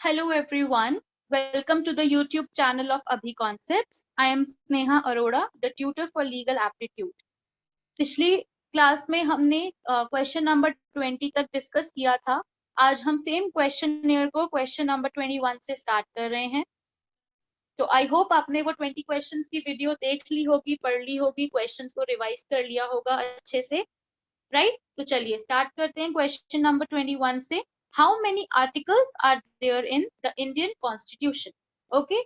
Hello everyone, welcome to the YouTube channel of Abhi Concepts. I am Sneha Arora, the tutor for legal aptitude. पिछली class में हमने question number 20 तक discuss किया था. आज हम सेम क्वेश्चन को क्वेश्चन नंबर 21 से स्टार्ट कर रहे हैं. तो आई होप आपने वो 20 क्वेश्चंस की वीडियो देख ली होगी, पढ़ ली होगी, क्वेश्चंस को रिवाइज कर लिया होगा अच्छे से, राइट? तो चलिए स्टार्ट करते हैं क्वेश्चन नंबर 21 से. How many articles are there in the Indian constitution? Okay,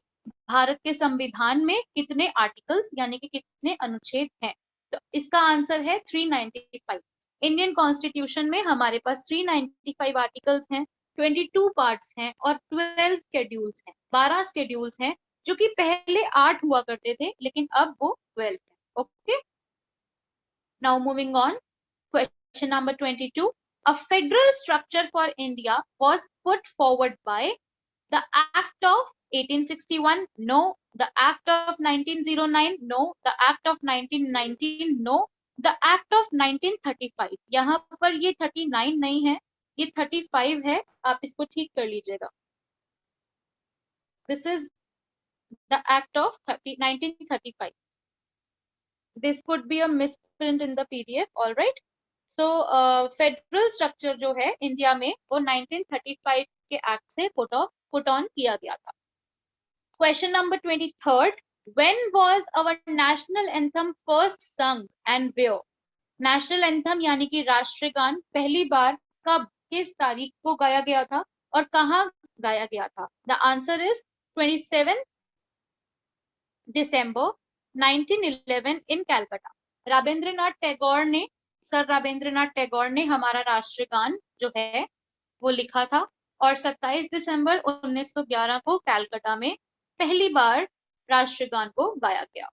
Bharat के संविधान में कितने आर्टिकल्स यानी कि कितने अनुच्छेद हैं? तो इसका आंसर है 395. इंडियन कॉन्स्टिट्यूशन में हमारे पास 395 आर्टिकल्स हैं, 22 पार्ट्स हैं और 12 शेड्यूल्स हैं. 12 शेड्यूल्स हैं जो कि पहले 8 हुआ करते थे लेकिन अब वो 12 है. Okay, now moving on. Question number 22. A federal structure for India was put forward by the Act of 1861, no. The Act of 1909, no. The Act of 1919, no. The Act of 1935. यहाँ पर ये 39 नहीं है, ये 35 है. आप इसको ठीक कर लीजिएगा. This is the Act of 1935. This could be a misprint in the PDF. All right. So federal structure जो है इंडिया में वो 1935 के एक्ट से पुट ऑन किया गया था. Question number 23. When was our national anthem first sung and where? National anthem यानी कि राष्ट्रगान पहली बार कब, किस तारीख को गाया गया था और कहाँ गाया गया था? The answer is 27 December 1911 in Calcutta. Sir Rajendranath Tagore ने हमारा राष्ट्रगान जो है वो लिखा था और 27 दिसंबर 1911 को कैलकाटा में पहली बार राष्ट्रगान को गाया गया.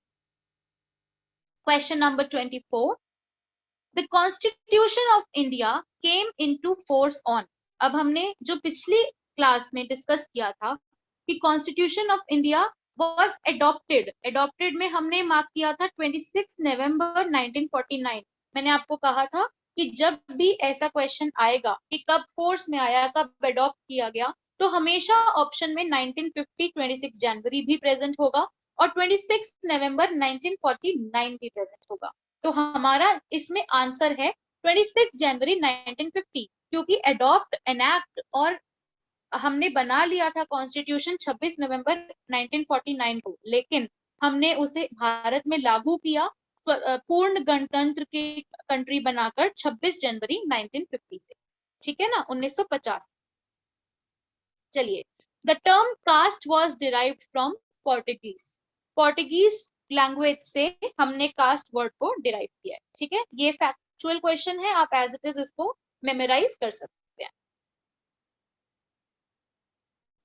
Question number 24. The constitution of India came into force on. अब हमने जो पिछली क्लास में डिस्कस किया था कि constitution of India was adopted में हमने मार्क किया था 26 नवंबर 1949. मैंने आपको कहा था कि जब भी ऐसा क्वेश्चन आएगा कि कब फोर्स में आया, कब अडॉप्ट किया गया, तो हमेशा ऑप्शन में 1950 26 जनवरी भी प्रेजेंट होगा और 26 नवंबर 1949 भी प्रेजेंट होगा. तो हमारा इसमें आंसर है 26 जनवरी 1950, क्योंकि अडॉप्ट, एनैक्ट और हमने बना लिया था कॉन्स्टिट्यूशन 26 नवंबर 1949 को, लेकिन हमने उसे भारत में लागू किया पूर्ण गणतंत्र की कंट्री बनाकर 26 जनवरी 1950 से. ठीक है ना, 1950. चलिए, the term caste was derived from Portuguese language से हमने कास्ट वर्ड को डिराइव किया है. ठीक है, ये फैक्चुअल क्वेश्चन है, आप एज इट इज इसको मेमोराइज कर सकते हैं.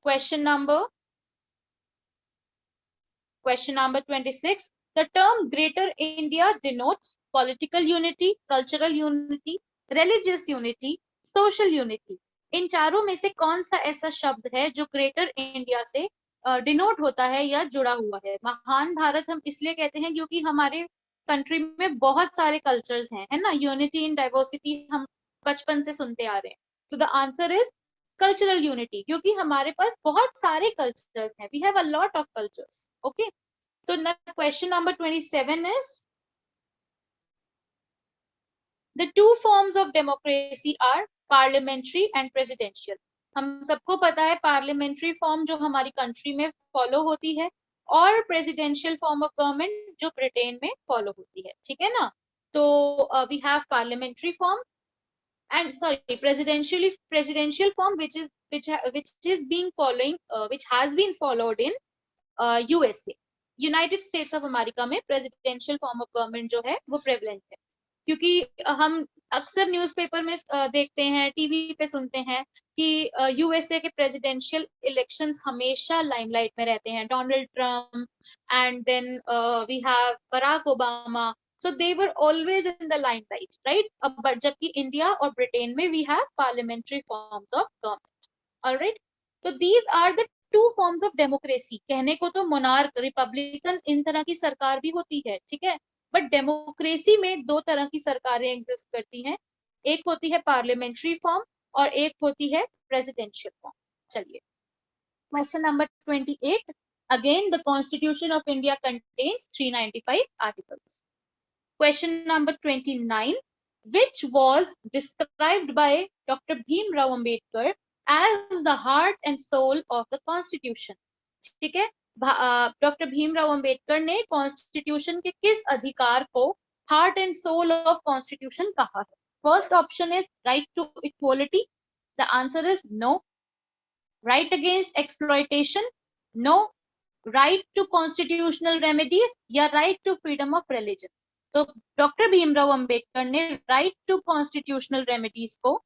Question number 26. The term Greater India denotes political unity, cultural unity, religious unity, social unity. इन चारों में से कौन सा ऐसा शब्द है जो ग्रेटर इंडिया से डिनोट होता है या जुड़ा हुआ है? महान भारत हम इसलिए कहते हैं क्योंकि हमारे कंट्री में बहुत सारे कल्चर्स हैं, है ना. यूनिटी इन डाइवर्सिटी हम बचपन से सुनते आ रहे हैं. तो the answer is cultural unity, क्योंकि हमारे पास बहुत सारे कल्चर्स हैं. We have a lot of cultures. Okay, so question number 27 is the two forms of democracy are parliamentary and presidential. हम सबको पता है पार्लियामेंट्री फॉर्म जो हमारी कंट्री में फॉलो होती है और प्रेसिडेंशियल फॉर्म ऑफ गवर्नमेंट जो ब्रिटेन में फॉलो होती है. ठीक है ना. तो we have parliamentary form and sorry presidential form which is being following which has been followed in USA, United States of America में प्रेसिडेंशियल फॉर्म ऑफ गवर्नमेंट जो है वो प्रेवलेंट है. क्योंकि हम अक्सर न्यूज़पेपर में देखते हैं, टीवी पे सुनते हैं कि यूएसए के प्रेसिडेंशियल इलेक्शंस हमेशा लाइमलाइट में रहते हैं. Donald Trump and then we have Barack Obama, so they were always in the limelight, right? But जबकि इंडिया और ब्रिटेन में we have parliamentary forms of government. All right, so these are the two forms of democracy. कहने को तो monarch, Republican, इन तरह की सरकार भी होती है, ठीक है, बट डेमोक्रेसी में दो तरह की सरकारें एग्जिस्ट करती हैं. एक होती है पार्लियामेंट्री फॉर्म और एक होती है प्रेसिडेंशियल फॉर्म. चलिए, Question number 28. Again, the Constitution of India contains 395 articles. Question number 29. Which was described by Dr. Bhim Rao Ambedkar as the heart and soul of the Constitution? ठीक है, doctor Bhimrao Ambedkar ने constitution के किस अधिकार को heart and soul of constitution कहा है? First option is right to equality, the answer is no. Right against exploitation, no. Right to constitutional remedies या right to freedom of religion? तो डॉक्टर भीमराव अंबेडकर ने राइट टू कॉन्स्टिट्यूशनल रेमेडीज को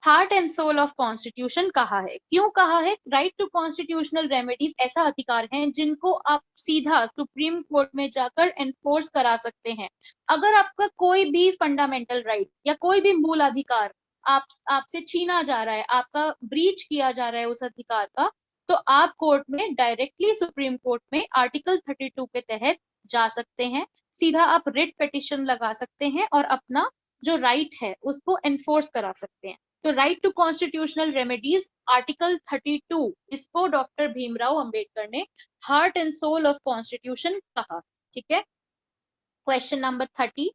heart and soul of constitution कहा है. क्यों कहा है? Right to constitutional remedies ऐसा अधिकार है जिनको आप सीधा सुप्रीम कोर्ट में जाकर एनफोर्स करा सकते हैं. अगर आपका कोई भी फंडामेंटल राइट या कोई भी मूल अधिकार आपसे छीना जा रहा है, आपका ब्रीच किया जा रहा है उस अधिकार का, तो आप कोर्ट में डायरेक्टली सुप्रीम कोर्ट में आर्टिकल 32 के तहत जा सकते हैं. सीधा आप रिट पिटिशन लगा सकते हैं और अपना जो राइट है उसको एनफोर्स करा सकते हैं. तो right to constitutional remedies article 32, इसको डॉक्टर भीमराव अंबेडकर ने heart and soul of constitution कहा. ठीक है. Question number 30.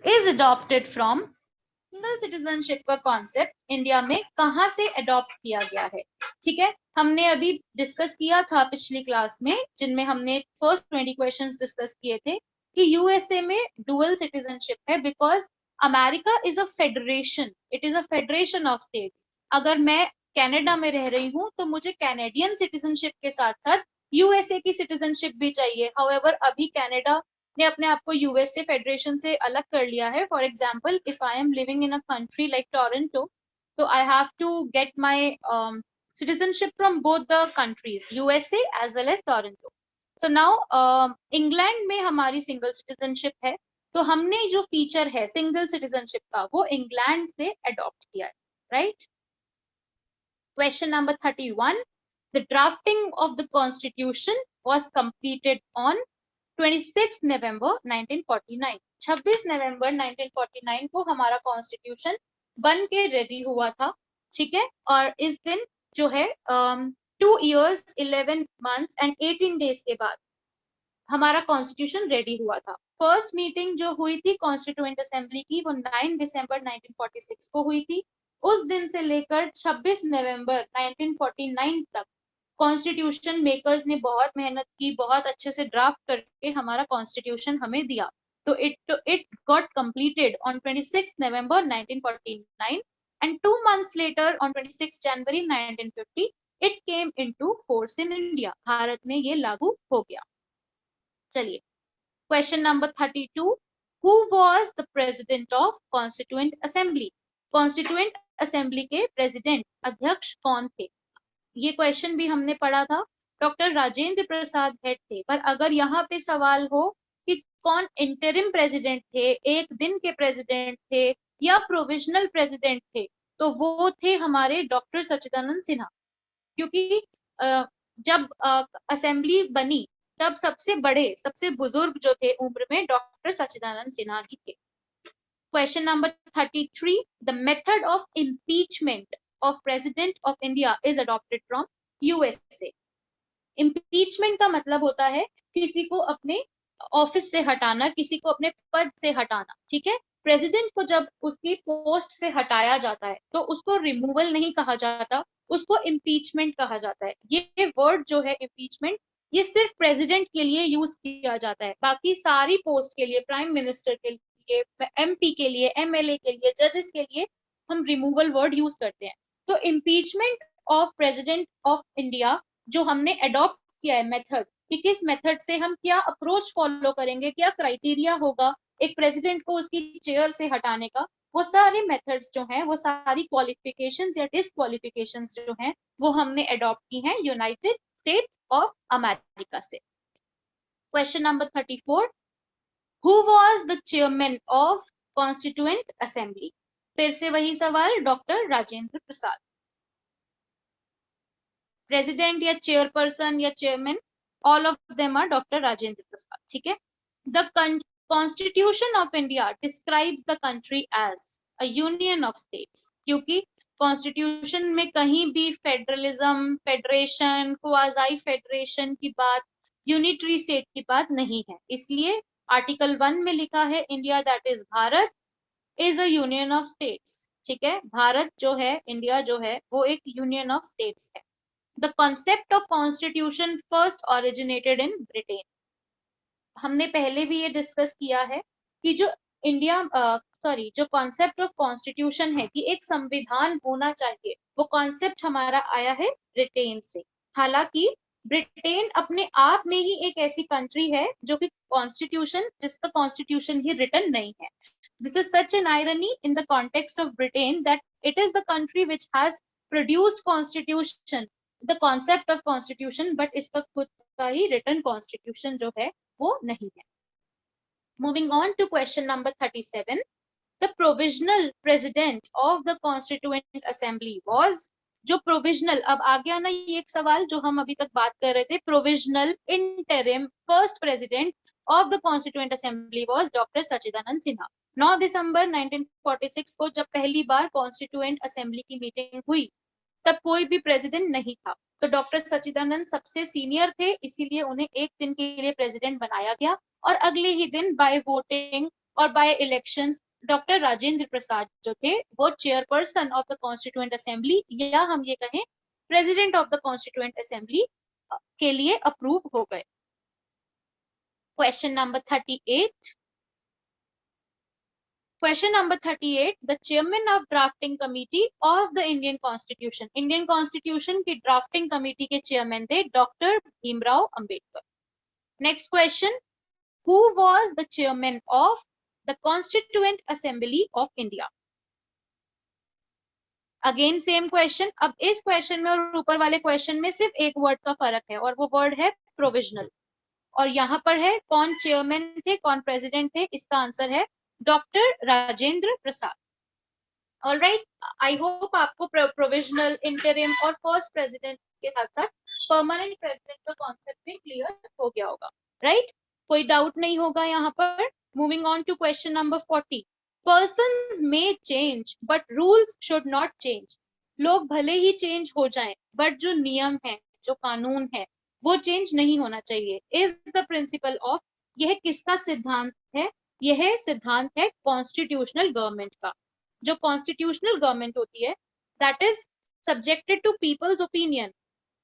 Is adopted from single citizenship का कॉन्सेप्ट इंडिया में कहां से अडॉप्ट किया गया है? ठीक है, हमने अभी डिस्कस किया था पिछली क्लास में, जिनमें हमने फर्स्ट 20 क्वेश्चंस डिस्कस किए थे कि यूएसए में डुअल सिटीजनशिप है because America is a federation, it is a federation of states. अगर मैं कनाडा में रह रही हूँ तो मुझे कैनेडियन सिटीजनशिप के साथ साथ यूएसए की सिटीजनशिप भी चाहिए. हाउएवर अभी कनाडा ने अपने आप को यूएसए फेडरेशन से अलग कर लिया है. For example, if I am living in a country like Toronto, तो I have to get my citizenship from both the countries, USA as well as Toronto. So now England में हमारी single citizenship है, तो हमने जो feature है single citizenship का वो इंग्लैंड से अडॉप्ट किया है. Right. Question number 31. The drafting of the constitution was completed on 26 November 1949. 26 नवंबर 1949 को हमारा कॉन्स्टिट्यूशन बन के रेडी हुआ था. ठीक है. और इस दिन जो है 2 years 11 months and 18 days के बाद हमारा कॉन्स्टिट्यूशन रेडी हुआ था. फर्स्ट मीटिंग जो हुई थी कॉन्स्टिट्यूएंट असेंबली की वो 9 दिसंबर 1946 को हुई थी. उस दिन से लेकर 26 नवंबर 1949 तक कॉन्स्टिट्यूशन मेकर्स ने बहुत मेहनत की, बहुत अच्छे से ड्राफ्ट करके हमारा कॉन्स्टिट्यूशन हमें दिया. तो it got completed on 26 November 1949 and 2 months later on 26 January 1950 it came into force in India. Bharat में ये लागू हो गया. चलिए, question number 32. Who was the president of Constituent Assembly? Constituent assembly के प्रेसिडेंट अध्यक्ष कौन थे? ये क्वेश्चन भी हमने पढ़ा था. डॉक्टर राजेंद्र प्रसाद हेड थे. पर अगर यहाँ पे सवाल हो कि कौन इंटरिम प्रेसिडेंट थे, एक दिन के प्रेसिडेंट थे या प्रोविजनल प्रेसिडेंट थे, तो वो थे हमारे डॉक्टर सच्चिदानंद सिन्हा. क्योंकि जब असेंबली बनी तब सबसे बड़े, सबसे बुजुर्ग जो थे उम्र में, डॉक्टर सच्चिदानंद सिन्हा ही थे. Question number 33. The method of impeachment of President of India is adopted from USA. Impeachment का मतलब होता है किसी को अपने ऑफिस से हटाना, किसी को अपने पद से हटाना. ठीक है. प्रेसिडेंट को जब उसकी पोस्ट से हटाया जाता है तो उसको रिमूवल नहीं कहा जाता, उसको इम्पीचमेंट कहा जाता है. ये वर्ड जो है इम्पीचमेंट, ये सिर्फ प्रेसिडेंट के लिए यूज किया जाता है. बाकी सारी पोस्ट के लिए, प्राइम मिनिस्टर के लिए, एमपी के लिए, एमएलए के लिए, जजेस के लिए हम रिमूवल वर्ड यूज करते हैं. तो impeachment of president of India जो हमने अडॉप्ट किया है मेथड, कि किस मेथड से हम क्या अप्रोच फॉलो करेंगे, क्या क्राइटेरिया होगा एक प्रेसिडेंट को उसकी चेयर से हटाने का, वो सारे मेथड्स जो हैं, वो सारी क्वालिफिकेशंस या डिसक्वालिफिकेशंस जो हैं, वो हमने अडॉप्ट की हैं यूनाइटेड स्टेट्स ऑफ अमेरिका से. Question number 34. Who was the chairman of constituent assembly? फिर से वही सवाल, डॉक्टर राजेंद्र प्रसाद. प्रेसिडेंट या चेयरपर्सन या chairman, all of them are doctor Rajendra Prasad. ठीक है. The constitution of India describes the country as a union of states, क्योंकि कॉन्स्टिट्यूशन में कहीं भी फेडरलिज्म, फेडरेशन, क्वाजाई फेडरेशन की बात, यूनिटरी स्टेट की बात नहीं है, इसलिए आर्टिकल 1 में लिखा है India that is Bharat is a union of states. ठीक है, भारत जो है, इंडिया जो है, वो एक यूनियन ऑफ स्टेट्स है। The concept of constitution first originated in Britain. हमने पहले भी ये डिस्कस किया है कि जो इंडिया जो कॉन्सेप्ट ऑफ कॉन्स्टिट्यूशन है कि एक संविधान होना चाहिए, वो कॉन्सेप्ट हमारा आया है ब्रिटेन से। हालांकि ब्रिटेन अपने आप में ही एक ऐसी कंट्री है जो कि कॉन्स्टिट्यूशन, जिसका कॉन्स्टिट्यूशन ही रिटन नहीं है। This is such an irony in the context of Britain that it is the country which has produced constitution, the concept of constitution, but इसका खुद का ही रिटन कॉन्स्टिट्यूशन जो है वो नहीं है। Moving on to question number 37, the provisional president of the constituent assembly was. जो provisional, अब आ गया ना ये एक सवाल जो हम अभी तक बात कर रहे थे, provisional interim first president of the constituent assembly was doctor Sachchidanand Sinha. 9 दिसंबर 1946 को जब पहली बार कॉन्स्टिट्यूएंट असेंबली की मीटिंग हुई, तब कोई भी प्रेसिडेंट नहीं था, तो डॉक्टर सच्चिदानंद सबसे सीनियर थे, इसीलिए उन्हें एक दिन के लिए प्रेसिडेंट बनाया गया, और अगले ही दिन बाय वोटिंग और बाय इलेक्शंस डॉक्टर राजेंद्र प्रसाद जो थे वो chairperson of the constituent assembly, या हम ये कहें president of the constituent assembly के लिए अप्रूव हो गए। Question number 38, Question number 38, the chairman of drafting committee of the Indian Constitution. Indian Constitution की drafting committee के chairman थे Dr. Bhimrao Ambedkar. Next question, who was the chairman of the Constituent Assembly of India? Again same question. अब इस question में और ऊपर वाले question में सिर्फ एक word का फर्क है, और वो word है provisional, और यहाँ पर है कौन चेयरमैन थे, कौन प्रेसिडेंट थे, इसका आंसर है doctor Rajendra Prasad. Alright, I hope आपको प्रोविजनल, इंटरिम और फर्स्ट प्रेसिडेंट के साथ साथ परमानेंट प्रेसिडेंट का कॉन्सेप्ट भी क्लियर हो गया होगा, राइट? कोई डाउट नहीं होगा यहाँ पर। Moving on to question number 40, persons may change but rules should not change. लोग भले ही चेंज हो जाएं, बट जो नियम है, जो कानून है, वो चेंज नहीं होना चाहिए। इज द प्रिंसिपल ऑफ, यह किसका सिद्धांत है? यह सिद्धांत है कॉन्स्टिट्यूशनल गवर्नमेंट का। जो कॉन्स्टिट्यूशनल गवर्नमेंट होती है that is subjected to people's opinion.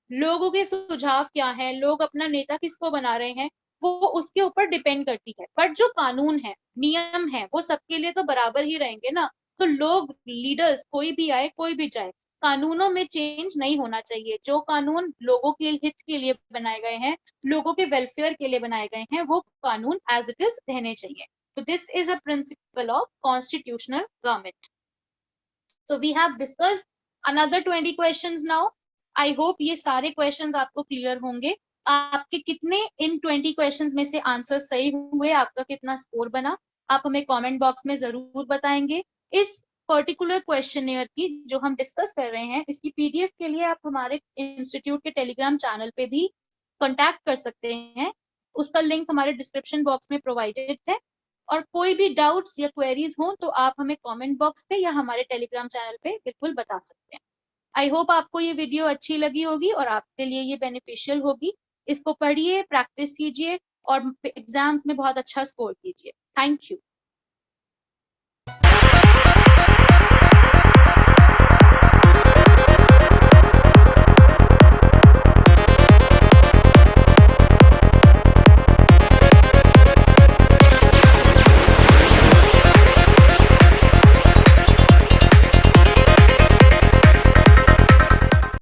लोगों के सुझाव क्या है, लोग अपना नेता किसको बना रहे हैं, वो उसके ऊपर डिपेंड करती है। बट जो कानून है, नियम है, वो सबके लिए तो बराबर ही रहेंगे ना। तो लोग, लीडर्स, कोई भी आए कोई भी जाए, कानूनों में चेंज नहीं होना चाहिए। जो कानून लोगों के हित के लिए बनाए गए हैं, लोगों के वेलफेयर के लिए बनाए गए हैं, वो कानून एज इट इज रहने चाहिए। So this is a principle of constitutional government. So we have discussed another 20 questions now. I hope ये सारे questions आपको clear होंगे। आपके कितने इन 20 questions में से आंसर सही हुए, आपका कितना स्कोर बना, आप हमें कमेंट बॉक्स में जरूर बताएंगे। इस पर्टिकुलर क्वेश्चनियर की जो हम डिस्कस कर रहे हैं, इसकी पीडीएफ के लिए आप हमारे इंस्टीट्यूट के टेलीग्राम चैनल पे भी कॉन्टैक्ट कर सकते हैं। उसका लिंक हमारे डिस्क्रिप्शन बॉक्स में प्रोवाइडेड है। और कोई भी डाउट्स या क्वेरीज हो तो आप हमें कमेंट बॉक्स पे या हमारे टेलीग्राम चैनल पे बिल्कुल बता सकते हैं। आई होप आपको ये वीडियो अच्छी लगी होगी और आपके लिए ये बेनिफिशियल होगी। इसको पढ़िए, प्रैक्टिस कीजिए और एग्जाम्स में बहुत अच्छा स्कोर कीजिए। Thank you.